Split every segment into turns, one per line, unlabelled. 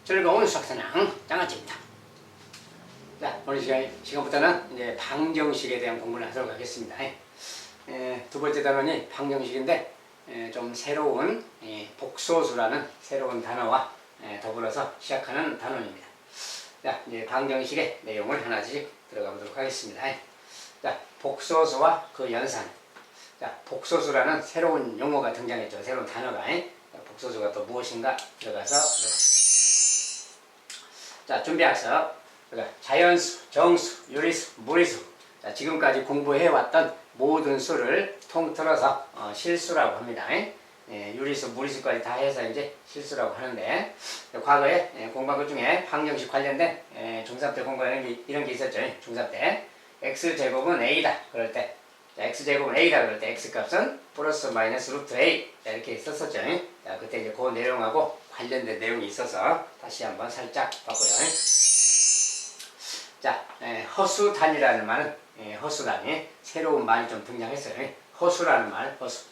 즐거운 수학사냥 장아찌입니다. 자, 오늘 시간부터는 이제 방정식에 대한 공부를 하도록 하겠습니다. 두 번째 단원이 방정식인데 좀 새로운 복소수라는 새로운 단어와 더불어서 시작하는 단원입니다. 자, 이제 방정식의 내용을 하나씩 들어가 보도록 하겠습니다. 자, 복소수와 그 연산. 자, 복소수라는 새로운 용어가 등장했죠. 새로운 단어가. 복소수가 또 무엇인가 들어가서 자, 준비학습. 자연수, 정수, 유리수, 무리수. 자, 지금까지 공부해왔던 모든 수를 통틀어서 실수라고 합니다. 유리수, 무리수까지 다 해서 이제 실수라고 하는데, 과거에 공부한 것 중에 방정식 관련된 중3 때 공부하는 이런 게 있었죠. 중3 때 x제곱은 a다 그럴 때, x제곱은 a다 그럴 때 x값은 플러스 마이너스 루트 a 이렇게 썼었죠. 자, 그때 이제 그 내용하고 관련된 내용이 있어서 다시 한번 살짝 봤고요. 자, 허수단이라는 말은 허수단이 새로운 말이 좀 등장했어요. 허수라는 말, 허수.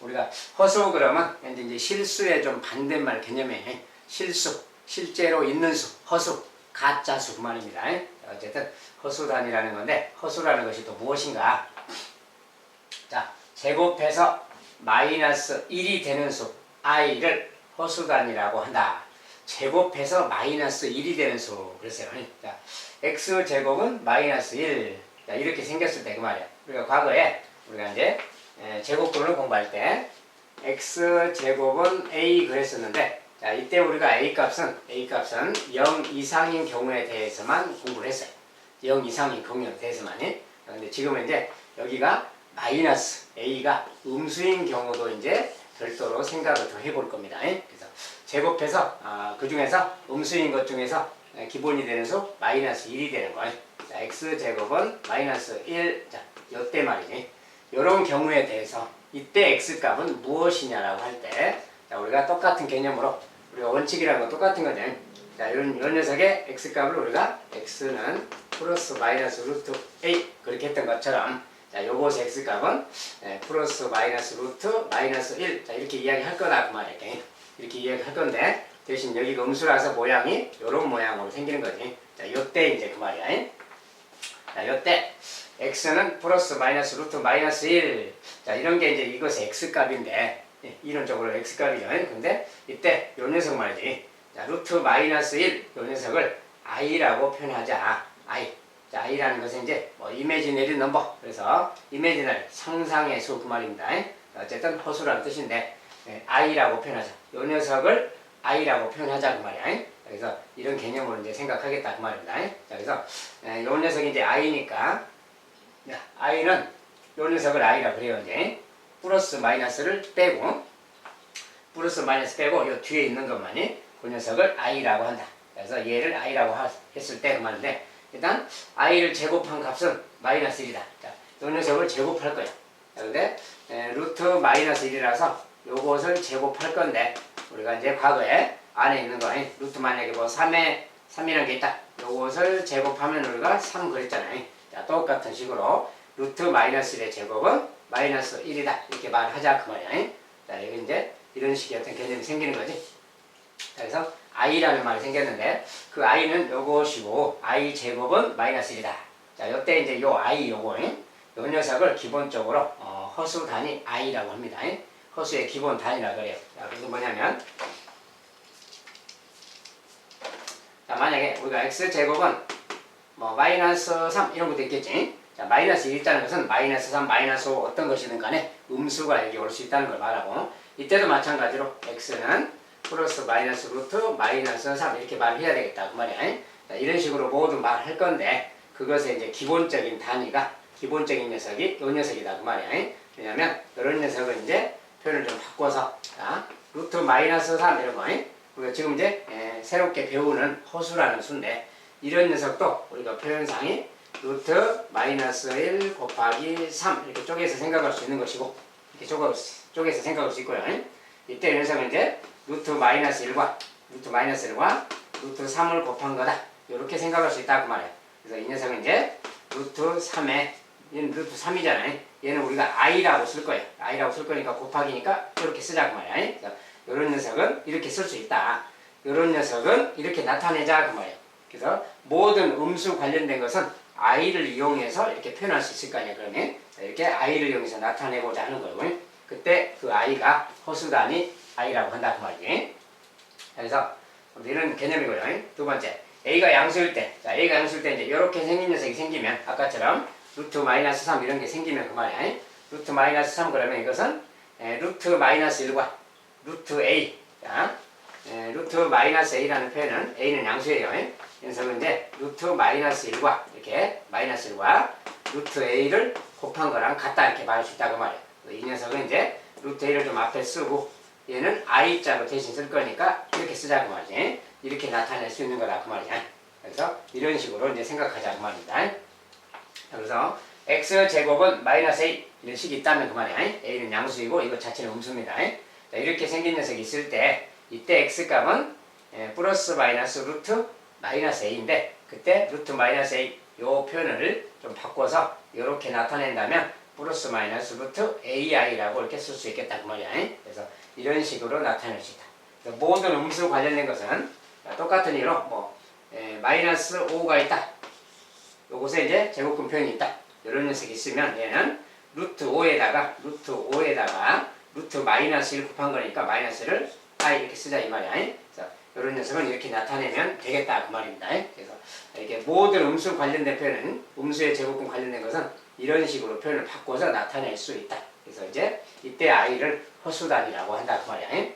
우리가 허수 그러면 이제 실수의 좀 반대말 개념에 실수, 실제로 있는 수, 허수, 가짜수 그 말입니다. 어쨌든 허수단이라는 건데 허수라는 것이 또 무엇인가? 자, 제곱해서 마이너스 1이 되는 수 i를 허수단이라고 한다. 제곱해서 마이너스 1이 되는 수 그랬어요. 자, x제곱은 마이너스 1. 자, 이렇게 생겼을 때 그 말이야. 우리가 과거에 우리가 이제 제곱근을 공부할 때 x제곱은 a 그랬었는데, 자, 이때 우리가 a 값은 0 이상인 경우에 대해서만 공부를 했어요. 0 이상인 경우에 대해서만. 근데 지금은 이제 여기가 마이너스 a가 음수인 경우도 이제 별도로 생각을 더 해볼 겁니다. 그래서 제곱해서 그 중에서 음수인 것 중에서 기본이 되는 수 마이너스 1이 되는 거예요. 자, x제곱은 마이너스 1. 자, 요때 말이니. 요런 경우에 대해서 이때 x값은 무엇이냐라고 할 때, 자, 우리가 똑같은 개념으로 우리가 원칙이라는 건 똑같은 거죠. 자, 이런 녀석의 x값을 우리가 x는 플러스 마이너스 루트 a 그렇게 했던 것처럼, 자, 요것의 x값은 플러스 마이너스 루트 마이너스 1. 자, 이렇게 이야기할 거다 그 말이에요. 이렇게 이야기할 건데, 대신 여기가 음수라서 모양이 요런 모양으로 생기는 거지. 자, 요때 이제 그 말이야. 자, 요때 x는 플러스 마이너스 루트 마이너스 1. 자, 이런 게 이제 이것의 x값인데, 이론적으로 x값이죠. 근데 이때 요 녀석 말이지. 자, 루트 마이너스 1. 요 녀석을 i라고 표현하자. i. 자, i라는 것은 이제 뭐 이미지너리 넘버. 그래서 이미지너리 상상의 수 그 말입니다. 어쨌든 허수라는 뜻인데 i라고 표현하자. 요 녀석을 i라고 표현하자 그 말이야. 그래서 이런 개념으로 이제 생각하겠다 그 말입니다. 자, 그래서 요 녀석이 이제 i니까, i는 요 녀석을 i라 그래요. 이제 플러스 마이너스를 빼고, 플러스 마이너스 빼고 요 뒤에 있는 것만이 그 녀석을 i라고 한다. 그래서 얘를 i라고 했을 때 그 말인데, 일단 i를 제곱한 값은 마이너스 1이다. 자, 요 녀석을 제곱할 거야. 그런데 루트 마이너스 1이라서 요것을 제곱할 건데, 우리가 이제 과거에 안에 있는 거, 루트 만약에 뭐 3이라는 게 있다. 요것을 제곱하면 우리가 3 그랬잖아요. 자, 똑같은 식으로 루트 마이너스 1의 제곱은 마이너스 1이다. 이렇게 말하자 그 말이야. 자, 여기 이제 이런 식의 어떤 개념이 생기는 거지. 자, 그래서 i라는 말이 생겼는데, 그 i는 요것이고, i 제곱은 마이너스 1이다. 자, 요때 이제 요 i 요거, 요 녀석을 기본적으로 허수 단위 i라고 합니다. 허수의 기본 단위라 그래요. 자, 그래서 뭐냐면, 자, 만약에 우리가 x제곱은 뭐 마이너스 3 이런 것도 있겠지. 자, 마이너스 1 있다는 것은 마이너스 3, 마이너스 5 어떤 것이든 간에 음수가 여기 올 수 있다는 걸 말하고, 이때도 마찬가지로 x는 플러스 마이너스 루트 마이너스 3 이렇게 말을 해야 되겠다 그 말이야. 자, 이런 식으로 모두 말을 할 건데, 그것의 이제 기본적인 단위가, 기본적인 녀석이 요 녀석이다 그 말이야. 왜냐면 이런 녀석을 이제 표현을 좀 바꿔서, 자, 루트 마이너스 3 이런 거, 우리가 지금 이제 새롭게 배우는 허수라는 수인데, 이런 녀석도 우리가 표현상이 루트 마이너스 1 곱하기 3 이렇게 쪼개서 생각할 수 있는 것이고, 이렇게 쪼개서 생각할 수 있고요. 이때 이 녀석은 이제 루트 마이너스 1과 루트 3을 곱한 거다. 이렇게 생각할 수 있다 그 말이에요. 그래서 이 녀석은 이제 루트 3에, 얘는 루트 3이잖아요. 얘는 우리가 i라고 쓸 거예요. i라고 쓸 거니까 곱하기니까 이렇게 쓰자 그 말이야. 이런 녀석은 이렇게 쓸 수 있다. 이런 녀석은 이렇게 나타내자 그 말이에요. 그래서 모든 음수 관련된 것은 i를 이용해서 이렇게 표현할 수 있을 거 아니에요. 그러면 이렇게 i를 이용해서 나타내고자 하는 거고요. 그때 그 i가 허수단위 i라고 한다 그 말이에요. 그래서 이런 개념이고요. 두 번째, a가 양수일 때, 자, a가 양수일 때 이제 이렇게 생긴 녀석이 생기면 아까처럼 루트 마이너스 3 이런 게 생기면 그 말이야. 루트 마이너스 3 그러면 이것은 루트 마이너스 1과 루트 a, 자, 루트 마이너스 a라는 표현은 a는 양수예요. 녀석은 이제 루트 마이너스 1과 이렇게 마이너스 1과 루트 a를 곱한 거랑 같다 이렇게 말할 수 있다 그 말이에요. 이 녀석은 이제 루트 a를 좀 앞에 쓰고 얘는 i자로 대신 쓸 거니까 이렇게 쓰자 그 말이지. 이렇게 나타낼 수 있는 거다 그 말이야. 그래서 이런 식으로 이제 생각하자 그 말입니다. 그래서 x제곱은 마이너스 a 이런 식이 있다면 그 말이야. a는 양수이고 이거 자체는 음수입니다. 자, 이렇게 생긴 녀석이 있을 때 이때 x값은 플러스 마이너스 루트 마이너스 a인데 그때 루트 마이너스 a 요 표현을 좀 바꿔서 이렇게 나타낸다면 플러스 마이너스 루트 ai라고 이렇게 쓸 수 있겠다 그 말이야. 그래서 이런 식으로 나타낼 수 있다. 모든 음수 관련된 것은 똑같은 이유로 마이너스 5가 있다. 요것에 이제 제곱근 표현이 있다. 이런 녀석이 있으면 얘는 루트 5에다가 루트 마이너스 1 곱한 거니까 마이너스를 i 이렇게 쓰자 이 말이야. 그래서 이런 녀석은 이렇게 나타내면 되겠다 그 말입니다. 그래서 이렇게 모든 음수 관련된 표현은 음수의 제곱근 관련된 것은 이런 식으로 표현을 바꿔서 나타낼 수 있다. 그래서 이제 이때 i를 허수단위라고 한다 그 말이야.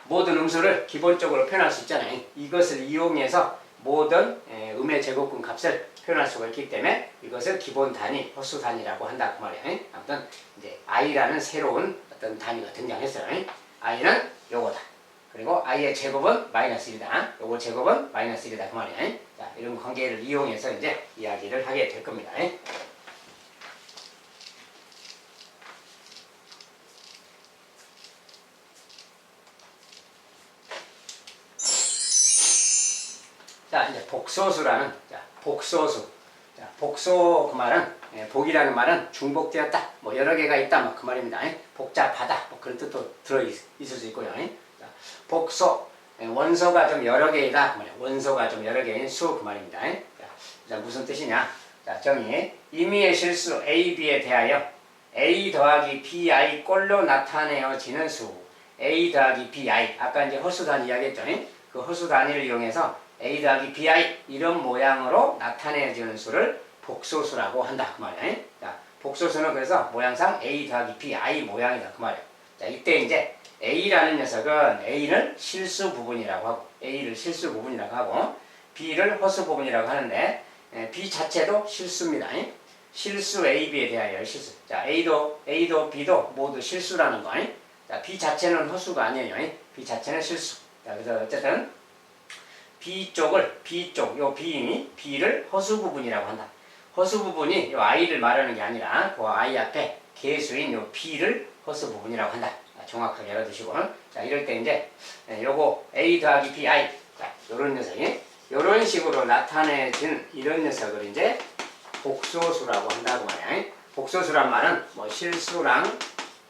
모든 음수를 기본적으로 표현할 수 있잖아요. 이것을 이용해서 모든 음의 제곱근 값을 표현할 수가 있기 때문에 이것을 기본 단위, 허수 단위라고 한다 그 말이야. 아무튼 이제 i라는 새로운 어떤 단위가 등장했어요. i는 요거다. 그리고 i의 제곱은 마이너스 1이다. 요거 제곱은 마이너스 1이다 그 말이야. 자, 이런 관계를 이용해서 이제 이야기를 하게 될 겁니다. 자, 이제 복소수라는, 복소수. 자, 복소 그 말은, 복이라는 말은 중복되었다. 뭐 여러 개가 있다. 뭐 그 말입니다. 복잡하다. 뭐 그런 뜻도 있을 수 있고요. 자, 복소. 원소가 좀 여러 개이다. 그 말이야. 원소가 좀 여러 개인 수 그 말입니다. 자, 무슨 뜻이냐? 자, 정의. 임의의 실수 A, B에 대하여 A 더하기 BI 꼴로 나타내어지는 수. A 더하기 BI. 아까 이제 허수단위 이야기했죠. 그 허수단위를 이용해서 A 더하기 BI 이런 모양으로 나타내지는 수를 복소수라고 한다 그 말이야. 자, 복소수는 그래서 모양상 A 더하기 BI 모양이다 그 말이야. 자, 이때 이제 A라는 녀석은 A를 실수 부분이라고 하고 A를 실수 부분이라고 하고 B를 허수 부분이라고 하는데 B 자체도 실수입니다. 실수 A, B에 대하여 실수. 자, A도 B도 모두 실수라는 거. 자, B 자체는 허수가 아니에요. B 자체는 실수. 자, 그래서 어쨌든 B쪽을, 요 B를 허수 부분이라고 한다. 허수 부분이 요 I를 말하는 게 아니라 그 I 앞에 개수인 요 B를 허수 부분이라고 한다. 정확하게 알아두시고. 자, 이럴 때 이제 요거 A 더하기 BI. 자, 요런 녀석이 요런 식으로 나타내진 이런 녀석을 이제 복소수라고 한다고 말이야. 복소수란 말은 뭐 실수랑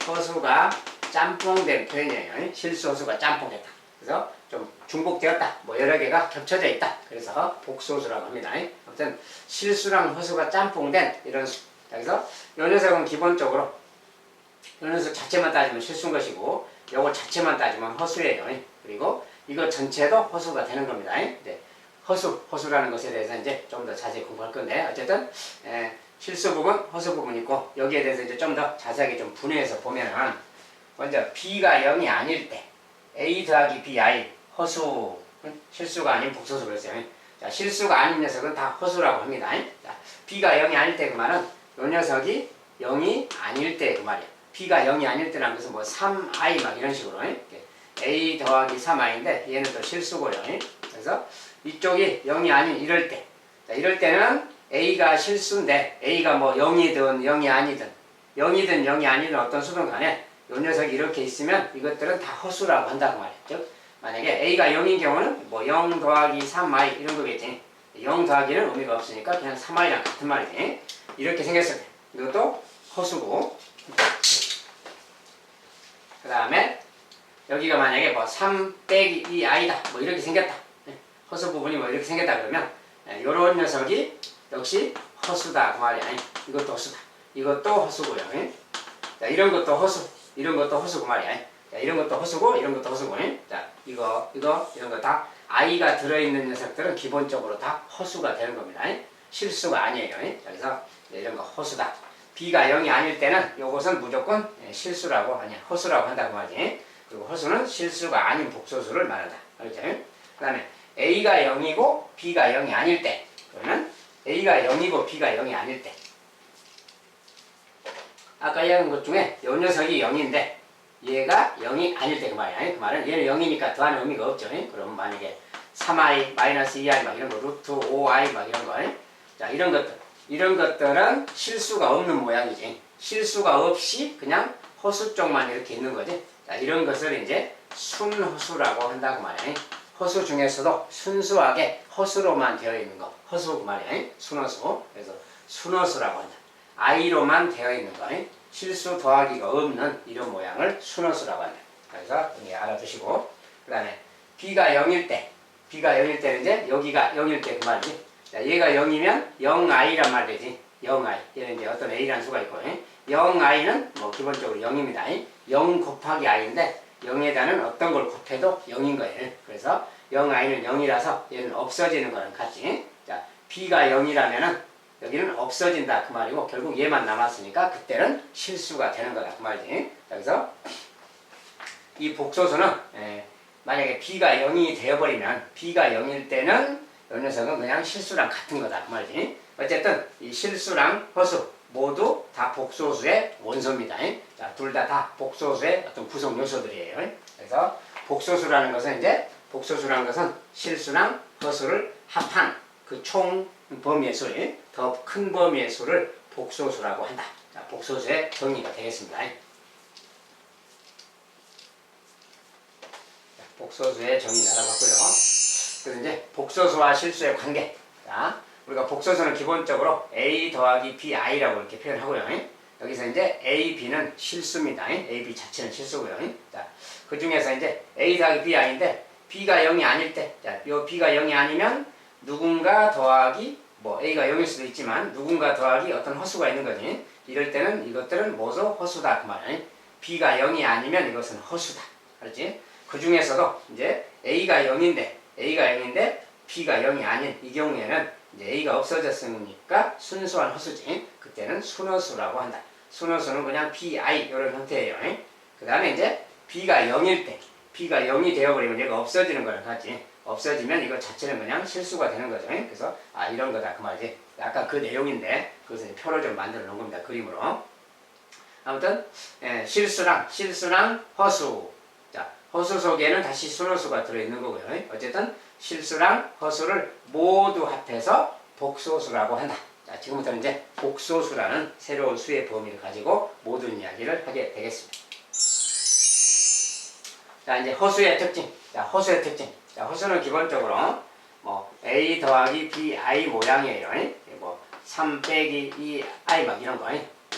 허수가 짬뽕된 표현이에요. 실수, 허수가 짬뽕됐다. 그래서 좀 중복되었다. 뭐 여러 개가 겹쳐져 있다. 그래서 복소수라고 합니다. 아무튼 실수랑 허수가 짬뽕된 이런 수. 그래서 이 녀석은 기본적으로 이 녀석 자체만 따지면 실수인 것이고 요거 자체만 따지면 허수예요. 그리고 이거 전체도 허수가 되는 겁니다. 네. 허수라는 것에 대해서 이제 좀 더 자세히 공부할 건데 어쨌든 실수 부분, 허수 부분 있고 여기에 대해서 이제 좀 더 자세하게 좀 분해해서 보면은 먼저 B가 0이 아닐 때 A 더하기 BI 허수, 실수가 아닌 복소수 그랬어요. 자, 실수가 아닌 녀석은 다 허수라고 합니다. 자, B가 0이 아닐 때 그 말은 요 녀석이 0이 아닐 때 그 말이에요. B가 0이 아닐 때라는 것은 뭐 3i 막 이런 식으로 A 더하기 3i인데 얘는 또 실수고요. 그래서 이쪽이 0이 아닌 이럴 때. 자, 이럴 때는 A가 실수인데 A가 뭐 0이든 0이 아니든 0이든 0이 아니든 어떤 수든 간에 요 녀석이 이렇게 있으면 이것들은 다 허수라고 한다고 말이에요. 즉 만약에 A가 0인 경우는 뭐 0 더하기 3i 이런 거겠지. 0 더하기는 의미가 없으니까 그냥 3i랑 같은 말이지. 이렇게 생겼을 때 이것도 허수고 그 다음에 여기가 만약에 뭐 3 빼기 2i다 뭐 이렇게 생겼다. 허수 부분이 뭐 이렇게 생겼다 그러면 요런 녀석이 역시 허수다 그 말이야. 이것도 허수다. 이것도 허수고요. 자, 이런 것도 허수, 이런 것도 허수 그 말이야. 자, 이런 것도 허수고 이런 것도 허수고. 자, 이거 이런 거 다 i가 들어있는 녀석들은 기본적으로 다 허수가 되는 겁니다. 실수가 아니에요. 자, 그래서 이런 거 허수다. b가 0이 아닐 때는 요것은 무조건 실수라고 아니야 허수라고 한다고 하지. 그리고 허수는 실수가 아닌 복소수를 말한다. 알겠죠? 그 다음에 a가 0이고 b가 0이 아닐 때, 그러면 a가 0이고 b가 0이 아닐 때, 아까 이야기한 것 중에 요 녀석이 0인데 얘가 0이 아닐 때 그 말이야. 그 말은 얘는 0이니까 더하는 의미가 없죠. 그럼 만약에 3i, 마이너스 2i 막 이런 거, 루트 5i 막 이런 거. 자, 이런 것들은 실수가 없는 모양이지. 실수가 없이 그냥 허수 쪽만 이렇게 있는 거지. 자, 이런 것을 이제 순허수라고 한다고 말이야. 허수 중에서도 순수하게 허수로만 되어 있는 거. 허수 그 말이야. 순허수. 그래서 순허수라고 한다. i로만 되어 있는 거. 실수 더하기가 없는 이런 모양을 순허수라고 한다. 그래서 알아두시고. 그 다음에 b가 0일 때. b가 0일 때는 이제 여기가 0일 때 그 말이지. 자, 얘가 0이면 0i란 말 되지. 0i. 얘는 이제 어떤 a라는 수가 있고. 0i는 뭐 기본적으로 0입니다. 0 곱하기 i인데 0에다는 어떤 걸 곱해도 0인 거예요. 그래서 0i는 0이라서 얘는 없어지는 거랑 같지. 자, b가 0이라면은 여기는 없어진다 그 말이고 결국 얘만 남았으니까 그때는 실수가 되는 거다 그 말이지. 자, 그래서 이 복소수는 만약에 b가 0이 되어버리면 b가 0일 때는 이 녀석은 그냥 실수랑 같은 거다 그 말이지. 어쨌든 이 실수랑 허수 모두 다 복소수의 원소입니다. 자, 둘 다 복소수의 어떤 구성 요소들이에요. 그래서 복소수라는 것은 실수랑 허수를 합한 그 총 범위의 수, 더 큰 범위의 수를 복소수라고 한다. 자, 복소수의 정의가 되겠습니다. 자, 복소수의 정의 알아봤고요. 그래서 이제 복소수와 실수의 관계. 자, 우리가 복소수는 기본적으로 a 더하기 bi라고 이렇게 표현하고요. 여기서 이제 a, b는 실수입니다. a, b 자체는 실수고요. 자, 그 중에서 이제 a 더하기 bi인데 b가 0이 아닐 때, 자, 요 b가 0이 아니면 누군가 더하기 뭐 a가 0일 수도 있지만 누군가 더하기 어떤 허수가 있는 거지. 이럴 때는 이것들은 모두 허수다 그 말이야. b가 0이 아니면 이것은 허수다. 알았지? 그 중에서도 이제 a가 0인데 b가 0이 아닌 이 경우에는 이제 a가 없어졌으니까 순수한 허수지. 그때는 순허수라고 한다. 순허수는 그냥 bi 이런 형태예요. 그 다음에 이제 b가 0일 때, b가 0이 되어버리면 얘가 없어지는 거랑 같지. 없어지면 이거 자체는 그냥 실수가 되는 거죠. 그래서 이런 거다 그 말이지. 아까 그 내용인데 그것을 표로 좀 만들어 놓은 겁니다. 그림으로. 아무튼 실수랑 허수. 자, 허수 속에는 다시 순허수가 들어있는 거고요. 어쨌든 실수랑 허수를 모두 합해서 복소수라고 한다. 자, 지금부터는 이제 복소수라는 새로운 수의 범위를 가지고 모든 이야기를 하게 되겠습니다. 자, 이제 허수의 특징. 자, 허수의 특징. 자, 허수는 기본적으로 뭐 a 더하기 bi 모양이에요. 뭐 3 빼기 2i 막 이런 거,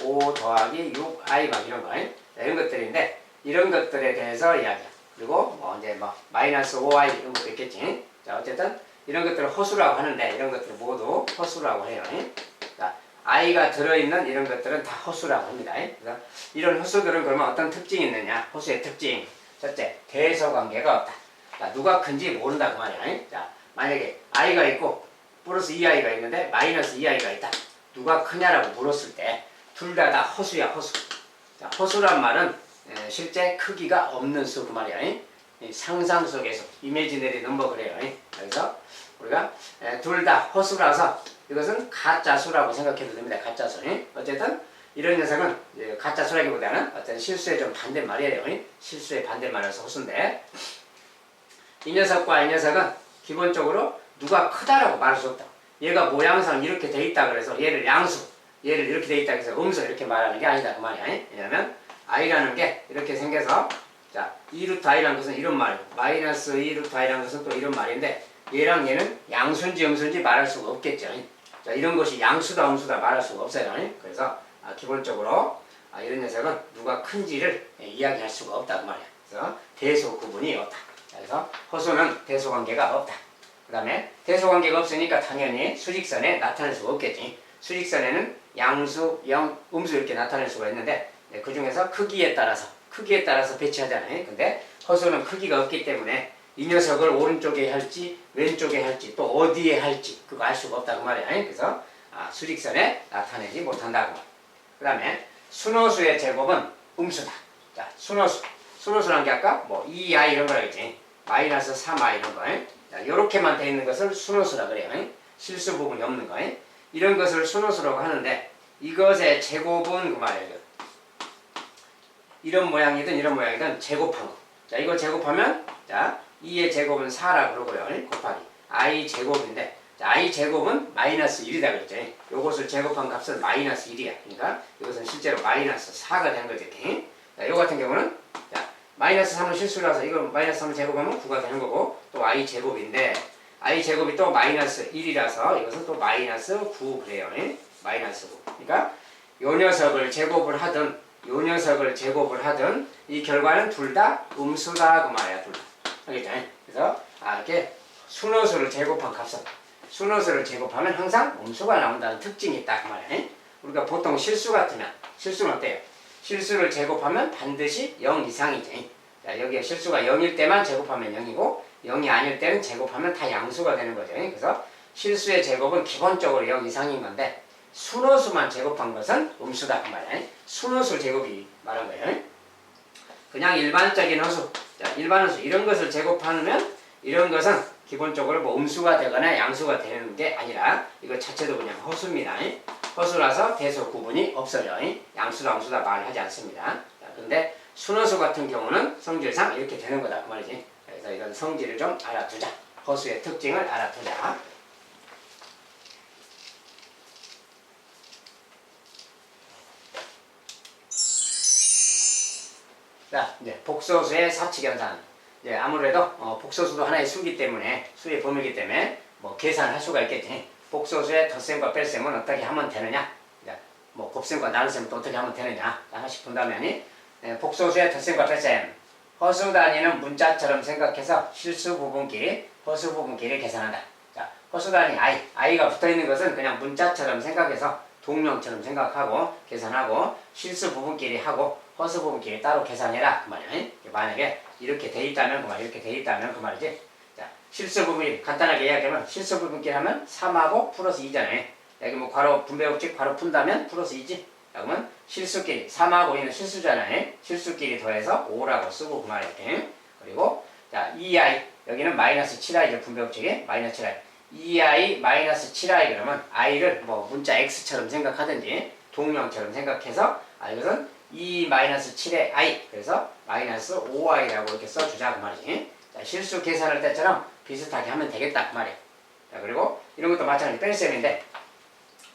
5 더하기 6i 막 이런 거, 자, 이런 것들인데 이런 것들에 대해서 이야기야. 그리고 뭐 이제 뭐 마이너스 5i 이런 것도 있겠지. 자, 어쨌든 이런 것들을 허수라고 하는데 이런 것들을 모두 허수라고 해요. 자, i가 들어있는 이런 것들은 다 허수라고 합니다. 그래서 이런 허수들은 그러면 어떤 특징이 있느냐? 허수의 특징. 첫째, 대소관계가 없다. 자, 누가 큰지 모른다 그 말이야. 자, 만약에 i가 있고 플러스 2i가 있는데 마이너스 2i가 있다. 누가 크냐라고 물었을 때 둘 다 허수야, 허수. 자, 허수란 말은 실제 크기가 없는 수 그 말이야. 상상 속에서 이미지너리 넘버 그래요. 그래서 우리가 둘 다 허수라서 이것은 가짜수라고 생각해도 됩니다. 가짜수. 어쨌든 이런 녀석은 가짜수라기보다는 어떤 실수의 좀 반대말이에요. 실수의 반대말이라서 허수인데 이 녀석과 이 녀석은 기본적으로 누가 크다라고 말할 수 없다. 얘가 모양상 이렇게 돼 있다 그래서 얘를 양수, 얘를 이렇게 돼 있다 그래서 음수 이렇게 말하는 게 아니다 그 말이야. 왜냐면 i라는 게 이렇게 생겨서 자, 2루트 i라는 것은 이런 말이고 마이너스 2루트 i라는 것은 또 이런 말인데 얘랑 얘는 양수인지 음수인지 말할 수가 없겠죠. 자, 이런 것이 양수다 음수다 말할 수가 없어요. 그래서 기본적으로 이런 녀석은 누가 큰지를 이야기할 수가 없다 그 말이야. 그래서 대소 구분이 없다. 그래서 허수는 대소 관계가 없다. 그 다음에 대소 관계가 없으니까 당연히 수직선에 나타낼 수가 없겠지. 수직선에는 양수, 영, 음수 이렇게 나타낼 수가 있는데 그 중에서 크기에 따라서 배치하잖아요. 근데 허수는 크기가 없기 때문에 이 녀석을 오른쪽에 할지 왼쪽에 할지 또 어디에 할지 그거 알 수가 없다고 말이야. 그래서 수직선에 나타내지 못한다고. 그 다음에 순호수의 제곱은 음수다. 자, 순호수란 게 아까 뭐 2i 이런 거라 했지. 마이너스 3i 이런 거. 자, 요렇게만 돼 있는 것을 순호수라 그래요. 실수 부분이 없는 거. 이런 것을 순호수라고 하는데 이것의 제곱은 그 말이에요. 이런 모양이든 제곱한 거. 자, 이거 제곱하면 자, 2의 제곱은 4라 그러고요. 곱하기 i 제곱인데 자, i 제곱은 마이너스 1이다 그랬죠. 요것을 제곱한 값은 마이너스 1이야. 그러니까 이것은 실제로 마이너스 4가 되는 거죠. 자, 요 같은 경우는 자, 마이너스 3은 실수라서 이거 마이너스 3을 제곱하면 9가 되는 거고 또 i 제곱인데 i 제곱이 또 마이너스 1이라서 이것은 또 마이너스 9 그래요. 마이너스 9. 그러니까 요 녀석을 제곱을 하든 요 녀석을 제곱을 하든 이 결과는 둘 다 음수다 그 말이야. 둘 다. 알겠죠? 그래서 이렇게 순호수를 제곱한 값은 순호수를 제곱하면 항상 음수가 나온다는 특징이 있다 그 말이야. 우리가 보통 실수 같으면 실수는 어때요? 실수를 제곱하면 반드시 0 이상이지. 자, 여기에 실수가 0일 때만 제곱하면 0이고 0이 아닐 때는 제곱하면 다 양수가 되는 거죠. 그래서 실수의 제곱은 기본적으로 0 이상인 건데 순호수만 제곱한 것은 음수다 그 말이야. 순호수 제곱이 말한 거예요. 그냥 일반적인 허수, 자, 일반 허수 이런 것을 제곱하면 이런 것은 기본적으로 뭐 음수가 되거나 양수가 되는 게 아니라 이거 자체도 그냥 허수입니다. 허수라서 대소 구분이 없어요. 양수다 음수다 말하지 않습니다. 그런데 순호수 같은 경우는 성질상 이렇게 되는 거다 그 말이지. 그래서 이런 성질을 좀 알아두자. 허수의 특징을 알아두자. 자, 이제 복소수의 사칙연산. 이제 아무래도 복소수도 하나의 수기 때문에 수의 범위이기 때문에 뭐 계산할 수가 있겠지. 복소수의 덧셈과 뺄셈은 어떻게 하면 되느냐? 뭐 곱셈과 나눗셈은 또 어떻게 하면 되느냐? 하나씩 본다면 복소수의 덧셈과 뺄셈. 허수 단위는 문자처럼 생각해서 실수 부분끼리 허수 부분끼리 계산한다. 자, 허수 단위 i가 붙어 있는 것은 그냥 문자처럼 생각해서 동명처럼 생각하고 계산하고 실수 부분끼리 하고 허수 부분끼리 따로 계산해라 그 말이야. 만약에 이렇게 돼 있다면 그 말, 이렇게 돼 있다면 그 말이지. 자, 실수 부분이 간단하게 이야기하면 실수 부분끼리 하면 3하고 플러스 2잖아요. 여기 뭐 괄호 분배법칙 괄호 푼다면 플러스 2지. 자, 그러면 실수끼리 3하고 2는 실수잖아요. 실수끼리 더해서 5라고 쓰고 그 말이야. 그리고 자 2i 여기는 마이너스 7i죠. 분배법칙에 마이너스 7i 2i 마이너스 7i 그러면 i를 뭐 문자 x처럼 생각하든지 동명처럼 생각해서 이것은 2 마이너스 7의 i 그래서 마이너스 5i라고 이렇게 써주자 그 말이지. 자, 실수 계산할 때처럼 비슷하게 하면 되겠다 그 말이야. 자, 그리고 이런 것도 마찬가지 뺄셈인데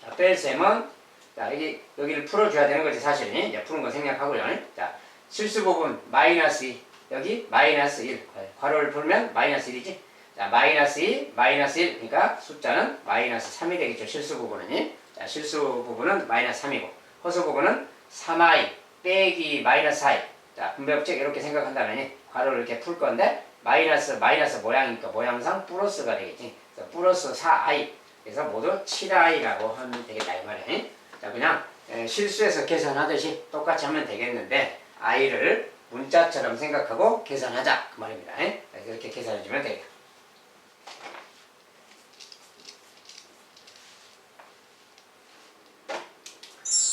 자, 뺄셈은 자, 여기를 풀어줘야 되는 거지 사실. 이제 푸는 거 생략하고요. 자, 실수 부분 마이너스 2 여기 마이너스 1 괄호를 풀면 마이너스 1이지. 자, 마이너스 2 마이너스 1 그러니까 숫자는 마이너스 3이 되겠죠. 실수 부분은. 자, 실수 부분은 마이너스 3이고 허수 부분은 3i 빼기 마이너스 i. 자, 분배법칙 이렇게 생각한다면 괄호를 이렇게 풀 건데 마이너스 모양이니까 모양상 플러스가 되겠지. 그래서 플러스 4i. 그래서 모두 7i라고 하면 되겠다 이 말이야. 자, 그냥 실수해서 계산하듯이 똑같이 하면 되겠는데 i를 문자처럼 생각하고 계산하자 그 말입니다. 그래서 이렇게 계산해주면 되겠다.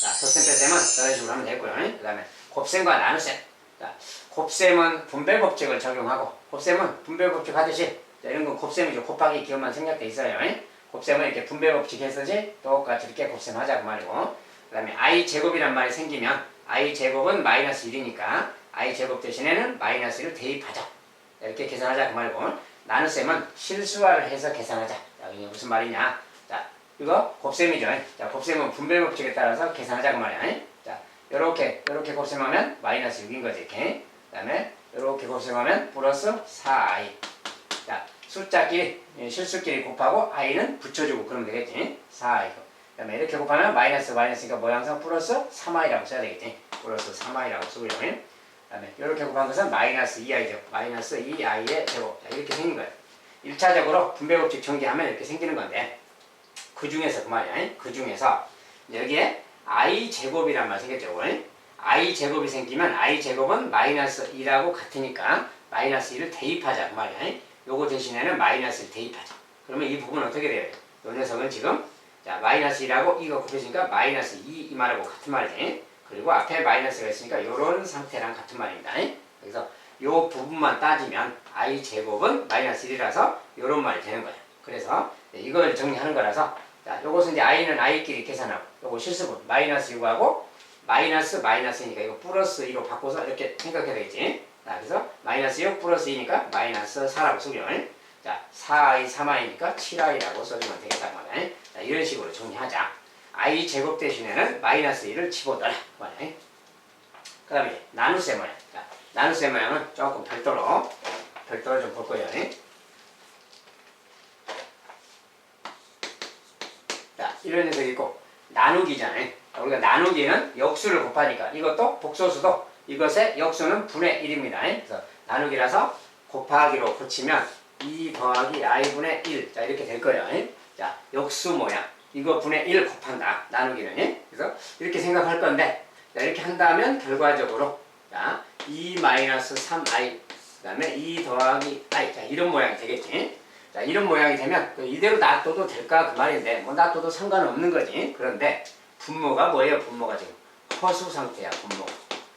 자, 덧셈 뺄셈은 저런 식으로 하면 되고요. 그 다음에 곱셈과 나눗셈. 자, 곱셈은 분배법칙을 적용하고 곱셈은 분배법칙 하듯이 자, 이런 건 곱셈이죠. 곱하기 기호만 생략돼 있어요. 곱셈은 이렇게 분배법칙 했듯이 똑같이 이렇게 곱셈하자 그 말이고 그 다음에 i 제곱이란 말이 생기면 i 제곱은 마이너스 1이니까 i 제곱 대신에는 마이너스 1을 대입하자. 이렇게 계산하자 그 말이고 나눗셈은 실수화를 해서 계산하자. 자, 이게 무슨 말이냐? 자, 이거 곱셈이죠. 자, 곱셈은 분배법칙에 따라서 계산하자 그 말이야. 자, 요렇게 곱셈하면 마이너스 6인 거지. 이렇게. 그 다음에 요렇게 곱셈하면 플러스 4i. 자, 숫자끼리 실수끼리 곱하고 i는 붙여주고 그러면 되겠지. 4i. 그 다음에 이렇게 곱하면 마이너스니까 모양상 플러스 3i라고 써야 되겠지. 플러스 3i라고 쓰고요. 그다음에 이렇게 곱한 것은 마이너스 2i 제곱, 마이너스 2i의 제곱. 자, 이렇게 생긴 거예요. 1차적으로 분배법칙 전개하면 이렇게 생기는 건데 그 중에서 그 말이야. 그 중에서 여기에 i 제곱이란 말 생겼죠. i 제곱이 생기면 i 제곱은 마이너스 2라고 같으니까 마이너스 2를 대입하자 그 말이야. 요거 대신에는 마이너스 1 대입하자. 그러면 이 부분은 어떻게 돼요? 이 녀석은 지금 자 마이너스 2라고 이거 곱해지니까 마이너스 2 이 말하고 같은 말이지. 그리고 앞에 마이너스가 있으니까 이런 상태랑 같은 말입니다. 그래서 요 부분만 따지면 i 제곱은 마이너스 1이라서 이런 말이 되는 거예요. 그래서 이걸 정리하는 거라서 자 요것은 이제 i는 i끼리 계산하고 요거 실수분 마이너스 6하고 마이너스니까 이거 플러스 2로 바꿔서 이렇게 생각해야 되겠지. 자 그래서 마이너스 6 플러스 2니까 마이너스 4라고 쓰죠. 자 4i 3i니까 7i라고 써주면 되겠다 말이야. 자 이런 식으로 정리하자. i 제곱 대신에는 마이너스 1을 집어넣어라 말이야. 그 다음에 나눗셈 모양. 자, 나눗셈 모양은 조금 별도로 좀 볼 거예요. 자 이런 녀석이 있고 나누기잖아요. 우리가 나누기는 역수를 곱하니까 이것도 복소수도 이것의 역수는 분의 1입니다. 그래서 나누기라서 곱하기로 고치면 2 더하기 i분의 1. 자 이렇게 될 거예요. 자 역수 모양. 이거 분의 1 곱한다. 나누기는. 그래서 이렇게 생각할 건데 자, 이렇게 한다면 결과적으로 자 2-3i 그 다음에 2 더하기 i 자 이런 모양이 되겠지. 자 이런 모양이 되면 이대로 놔둬도 될까 그 말인데 뭐 놔둬도 상관없는 거지. 그런데 분모가 뭐예요? 분모가 지금 허수 상태야. 분모가.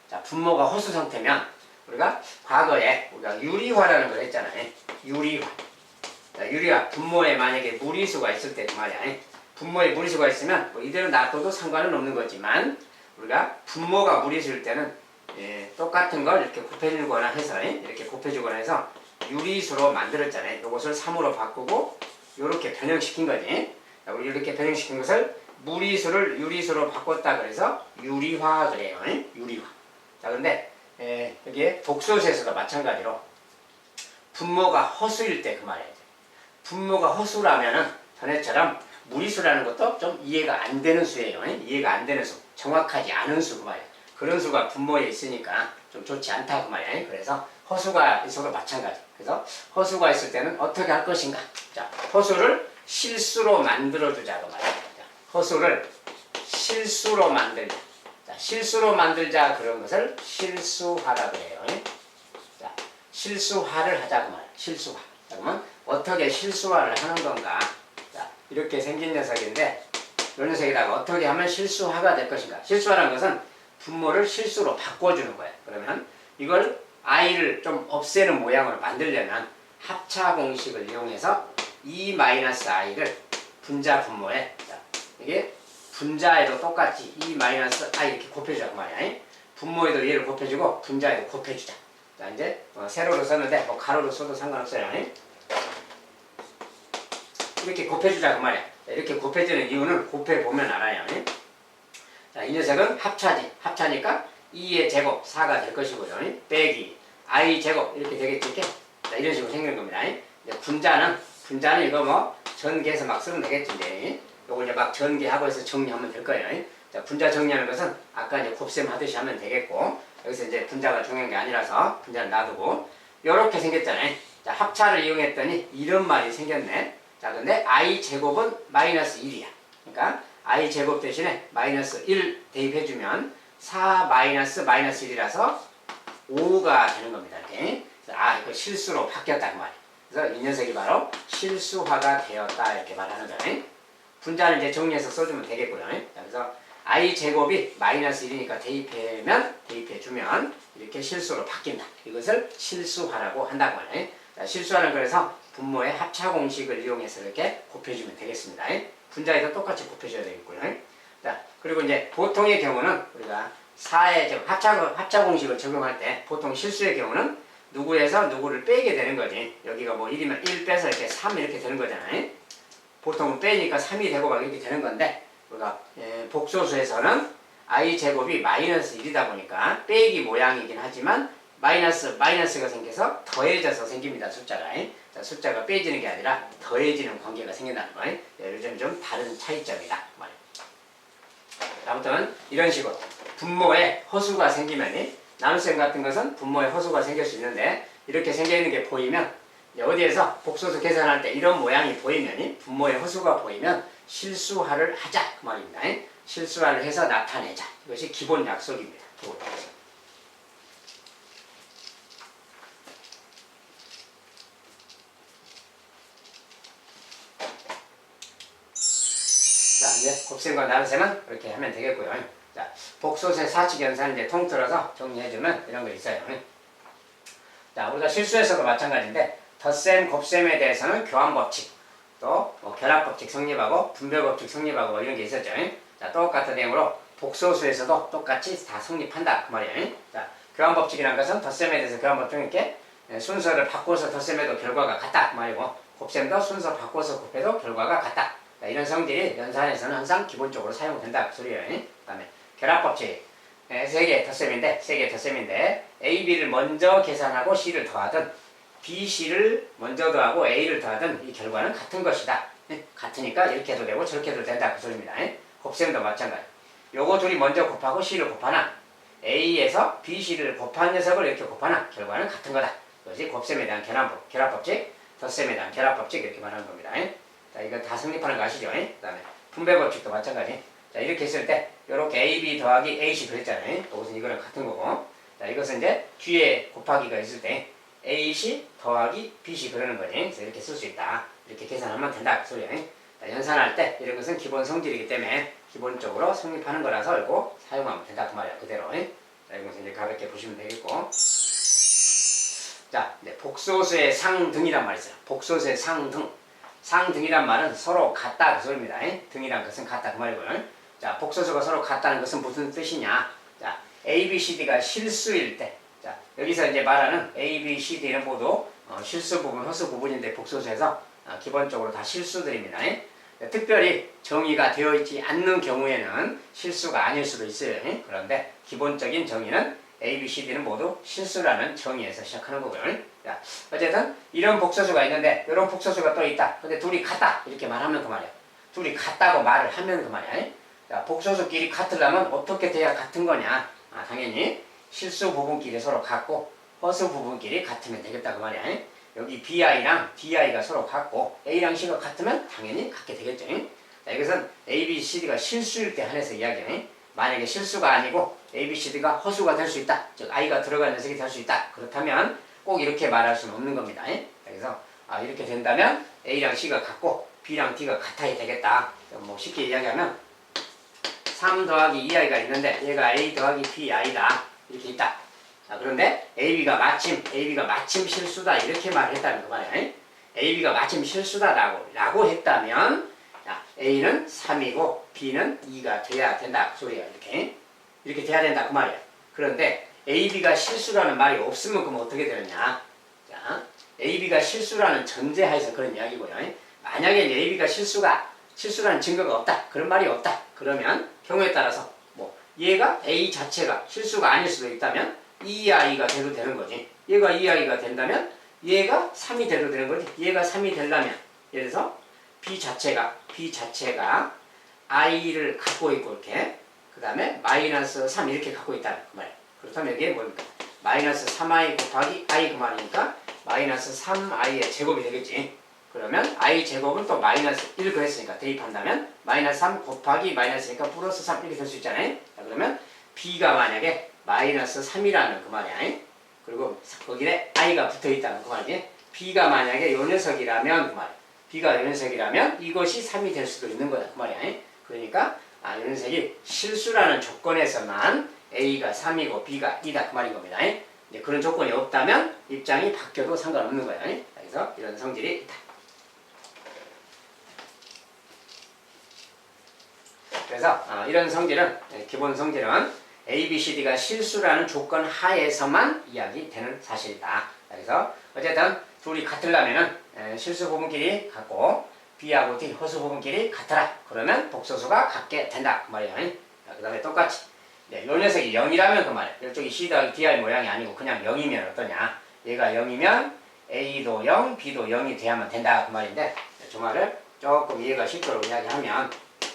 자 분모가 허수 상태면 우리가 과거에 우리가 유리화라는 걸 했잖아요. 유리화. 자 유리화 분모에 만약에 무리수가 있을 때 그 말이야. 분모에 무리수가 있으면 뭐 이대로 놔둬도 상관은 없는 거지만 우리가 분모가 무리수일 때는 똑같은 걸 이렇게 곱해주거나 해서 이렇게 곱해주거나 해서 유리수로 만들었잖아요. 이것을 3으로 바꾸고 이렇게 변형시킨 거지. 우리 이렇게 변형시킨 것을 무리수를 유리수로 바꿨다 그래서 유리화 그래요. 유리화. 자 근데 여기에 복소수에서도 마찬가지로 분모가 허수일 때 그 말이에요. 분모가 허수라면은 전에처럼 무리수라는 것도 좀 이해가 안 되는 수예요. 이해가 안 되는 수, 정확하지 않은 수 그 말이에요. 그런 수가 분모에 있으니까 좀 좋지 않다 그 말이에요. 그래서 허수가 있어도 마찬가지. 그래서 허수가 있을 때는 어떻게 할 것인가? 자, 허수를 실수로 만들어주자 그 말이에요. 자, 허수를 실수로 만들자. 자, 실수로 만들자 그런 것을 실수화라고 해요. 자, 실수화를 하자 그 말이에요. 실수화. 자, 그러면 어떻게 실수화를 하는 건가? 자, 이렇게 생긴 녀석인데 이 녀석에다가 어떻게 하면 실수화가 될 것인가? 실수화라는 것은 분모를 실수로 바꿔주는 거예요. 그러면 이걸 i를 좀 없애는 모양으로 만들려면 합차 공식을 이용해서 2-i를 분자 분모에 자, 이게 분자에도 똑같이 2-i 이렇게 곱해주자 그 말이야. 분모에도 얘를 곱해주고 분자에도 곱해주자. 자 이제 세로로 썼는데 뭐 가로로 써도 상관없어요. 이렇게 곱해주자 그 말이야. 자, 이렇게 곱해주는 이유는 곱해보면 알아요. 자, 이 녀석은 합차지. 합차니까 2의 제곱 4가 될 것이고요. 빼기 i 제곱 이렇게 되겠지. 이렇게. 자, 이런 식으로 생기는 겁니다. 분자는 이거 뭐 전개해서 막 쓰면 되겠지. 이제. 요거 이제 막 전개하고 해서 정리하면 될 거예요. 자, 분자 정리하는 것은 아까 이제 곱셈 하듯이 하면 되겠고 여기서 이제 분자가 중요한 게 아니라서 분자를 놔두고 요렇게 생겼잖아요. 자, 합차를 이용했더니 이런 말이 생겼네. 자, 근데 i 제곱은 마이너스 1이야. 그러니까 i 제곱 대신에 마이너스 1 대입해주면 4 마이너스 1이라서 5가 되는 겁니다. 이렇게. 이거 실수로 바뀌었다 그 말이에요. 그래서 이 녀석이 바로 실수화가 되었다 이렇게 말하는 거예요. 분자는 이제 정리해서 써주면 되겠고요. 그래서 i 제곱이 마이너스 1이니까 대입해주면 이렇게 실수로 바뀐다. 이것을 실수화라고 한다고 하네요. 자, 실수화는 그래서 분모의 합차 공식을 이용해서 이렇게 곱해주면 되겠습니다. 분자에도 똑같이 곱해줘야 되겠고요. 자, 그리고 이제 보통의 경우는 우리가 4의 합차 공식을 적용할 때 보통 실수의 경우는 누구에서 누구를 빼게 되는 거지. 여기가 뭐 1이면 1 빼서 이렇게 3 이렇게 되는 거잖아요. 보통은 빼니까 3이 되고 막 이렇게 되는 건데 우리가 복소수에서는 i 제곱이 마이너스 1이다 보니까 빼기 모양이긴 하지만 마이너스가 생겨서 더해져서 생깁니다. 숫자가. 자, 숫자가 빼지는 게 아니라 더해지는 관계가 생긴다는 거예요. 요즘 좀 다른 차이점이다. 아무튼 이런 식으로 분모에 허수가 생기면 나눗셈 같은 것은 분모에 허수가 생길 수 있는데 이렇게 생겨 있는 게 보이면 어디에서 복소수 계산할 때 이런 모양이 보이면 분모에 허수가 보이면 실수화를 하자 그 말입니다. 실수화를 해서 나타내자. 이것이 기본 약속입니다. 기본 약속. 자, 이제 곱셈과 나눗셈은 이렇게 하면 되겠고요. 자, 복소수의 사칙 연산을 이제 통틀어서 정리해주면 이런 거 있어요. 자, 우리가 실수에서도 마찬가지인데 덧셈, 곱셈에 대해서는 교환법칙, 또 결합법칙 성립하고 분배법칙 성립하고 이런 게 있었죠. 자, 똑같은 내용으로 복소수에서도 똑같이 다 성립한다 그 말이에요. 자, 교환법칙이라는 것은 덧셈에 대해서 교환법칙은 이렇게 순서를 바꿔서 덧셈해도 결과가 같다 그 말이고, 곱셈도 순서 바꿔서 곱해도 결과가 같다. 자, 이런 성질이 연산에서는 항상 기본적으로 사용된다 그 소리예요. 그 다음에 결합법칙, 세 개 덧셈인데 A, B를 먼저 계산하고 C를 더하든 B, C를 먼저 더하고 A를 더하든 이 결과는 같은 것이다. 같으니까 이렇게 해도 되고 저렇게 해도 된다 그 소리입니다. 곱셈도 마찬가지. 요거 둘이 먼저 곱하고 C를 곱하나 A에서 B, C를 곱한 녀석을 이렇게 곱하나 결과는 같은 거다. 그것이 곱셈에 대한 결합법칙, 덧셈에 대한 결합법칙 이렇게 말하는 겁니다. 자, 이거 다 성립하는 거 아시죠? 그 다음에 분배법칙도 마찬가지. 자, 이렇게 했을 때 요렇게 AB 더하기 AC 그랬잖아요. 이것은 이거랑 같은 거고. 자, 이것은 이제 뒤에 곱하기가 있을 때 AC 더하기 BC 그러는 거지. 그래서 이렇게 쓸 수 있다. 이렇게 계산하면 된다 그 소리야. 자, 연산할 때 이런 것은 기본 성질이기 때문에 기본적으로 성립하는 거라서 이거 사용하면 된다 그 말이야. 그대로. 자, 이것은 이제 가볍게 보시면 되겠고. 자, 복소수의 상등이란 말이 있어요. 복소수의 상등. 상등이란 말은 서로 같다 그 소리입니다. 등이란 것은 같다 그 말이고요. 자, 복소수가 서로 같다는 것은 무슨 뜻이냐? 자, A, B, C, D가 실수일 때. 자, 여기서 이제 말하는 A, B, C, D는 모두 실수 부분, 허수 부분인데 복소수에서 기본적으로 다 실수들입니다. 특별히 정의가 되어 있지 않는 경우에는 실수가 아닐 수도 있어요. 그런데 기본적인 정의는 A, B, C, D는 모두 실수라는 정의에서 시작하는 거고요. 자, 어쨌든 이런 복소수가 있는데 이런 복소수가 또 있다. 근데 둘이 같다 이렇게 말하면 그 말이야. 둘이 같다고 말을 하면 그 말이야. 자, 복소수끼리 같으려면 어떻게 돼야 같은 거냐? 당연히 실수 부분끼리 서로 같고 허수 부분끼리 같으면 되겠다 그 말이야. 여기 BI랑 DI가 서로 같고 A랑 C가 같으면 당연히 같게 되겠죠. 자, 이것은 A, B, C, D가 실수일 때 한해서 이야기해. 만약에 실수가 아니고 A, B, C, D가 허수가 될 수 있다. 즉 I가 들어가는 녀석이 될 수 있다. 그렇다면 꼭 이렇게 말할 수는 없는 겁니다. 그래서 이렇게 된다면 A랑 C가 같고 B랑 D가 같아야 되겠다. 뭐 쉽게 이야기하면 3 더하기 2i가 있는데 얘가 A 더하기 BI다. 이렇게 있다. 자, 그런데 AB가 마침 실수다 이렇게 말했다는 거 말이야. AB가 마침 실수다라고 했다면 자, A는 3이고 B는 2가 돼야 된다 그 소리야. 이렇게 돼야 된다 그 말이야. 그런데 AB가 실수라는 말이 없으면 그럼 어떻게 되느냐? 자, AB가 실수라는 전제하에서 그런 이야기고요. 만약에 AB가 실수라는 증거가 없다. 그런 말이 없다. 그러면 경우에 따라서 뭐 얘가 A 자체가 실수가 아닐 수도 있다면 2i가 돼도 되는 거지. 얘가 2i가 된다면 얘가 3이 돼도 되는 거지. 얘가 3이 되려면 예를 들어서 B 자체가 i를 갖고 있고 이렇게 그 다음에 마이너스 3 이렇게 갖고 있다는 그 말이야. 그렇다면 이게 뭡니까? 마이너스 3i 곱하기 i 그 말이니까 마이너스 3i의 제곱이 되겠지. 그러면 i 제곱은 또 마이너스 1 그랬으니까 대입한다면 마이너스 3 곱하기 마이너스니까 플러스 3 이렇게 될 수 있잖아요. 자, 그러면 b가 만약에 마이너스 3이라는 그 말이야. 그리고 거기에 i가 붙어있다는 그 말이지. b가 만약에 요 녀석이라면 그 말이야. b가 요 녀석이라면 이것이 3이 될 수도 있는 거다 그 말이야. 그러니까 요 녀석이 실수라는 조건에서만 a가 3이고 b가 2다 그 말인 겁니다. 이제 그런 조건이 없다면 입장이 바뀌어도 상관없는 거야. 그래서 이런 성질이 있다. 그래서 이런 성질은 기본 성질은 A, B, C, D가 실수라는 조건 하에서만 이야기되는 사실이다. 그래서 어쨌든 둘이 같으려면은 실수 부분끼리 같고 B하고 D 허수 부분끼리 같더라. 그러면 복소수가 같게 된다. 그 말이에요. 그 다음에 똑같이 요 녀석이 0이라면 그 말이야. 이쪽이 C 더하기 DI 모양이 아니고 그냥 0이면 어떠냐. 얘가 0이면 A도 0, B도 0이 돼야만 된다. 그 말인데 저 말을 조금 이해가 쉽도록 이야기하면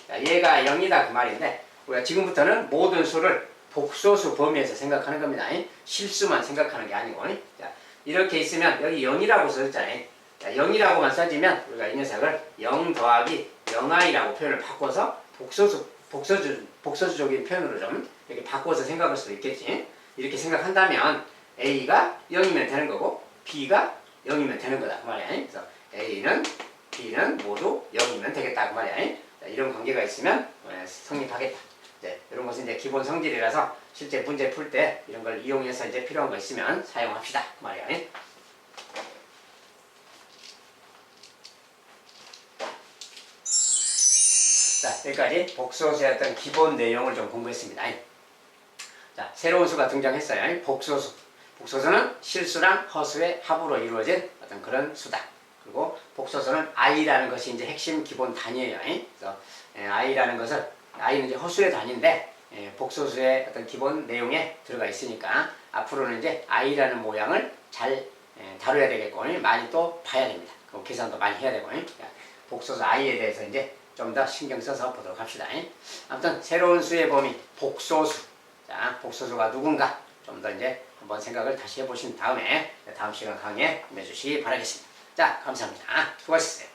자, 얘가 0이다 그 말인데 우리가 지금부터는 모든 수를 복소수 범위에서 생각하는 겁니다. 실수만 생각하는 게 아니고. 자, 이렇게 있으면 여기 0이라고 써졌잖아요. 자, 0이라고만 써지면 우리가 이 녀석을 0 더하기 0i라고 표현을 바꿔서 복소수적인 표현으로 좀 이렇게 바꿔서 생각할 수도 있겠지. 이렇게 생각한다면 A가 0이면 되는 거고 B가 0이면 되는 거다 그 말이야. 그래서 A는 B는 모두 0이면 되겠다 그 말이야. 자, 이런 관계가 있으면 성립하겠다. 이제 이런 것은 이제 기본 성질이라서 실제 문제 풀 때 이런 걸 이용해서 이제 필요한 거 있으면 사용합시다 그 말이야. 자, 여기까지 복소수의 어떤 기본 내용을 좀 공부했습니다. 자, 새로운 수가 등장했어요. 복소수. 복소수는 실수랑 허수의 합으로 이루어진 어떤 그런 수다. 그리고 복소수는 i라는 것이 이제 핵심 기본 단위예요. 그래서 i라는 것을 i는 이제 허수의 단위인데 복소수의 어떤 기본 내용에 들어가 있으니까 앞으로는 이제 i라는 모양을 잘 다뤄야 되겠고 많이 또 봐야 됩니다. 그리고 계산도 많이 해야 되고 복소수 i에 대해서 이제 좀 더 신경 써서 보도록 합시다. 아무튼 새로운 수의 범위 복소수. 자, 복소수가 누군가 좀 더 이제 한번 생각을 다시 해보신 다음에 다음 시간 강의에 임해주시기 바라겠습니다. 자, 감사합니다. 수고하셨어요.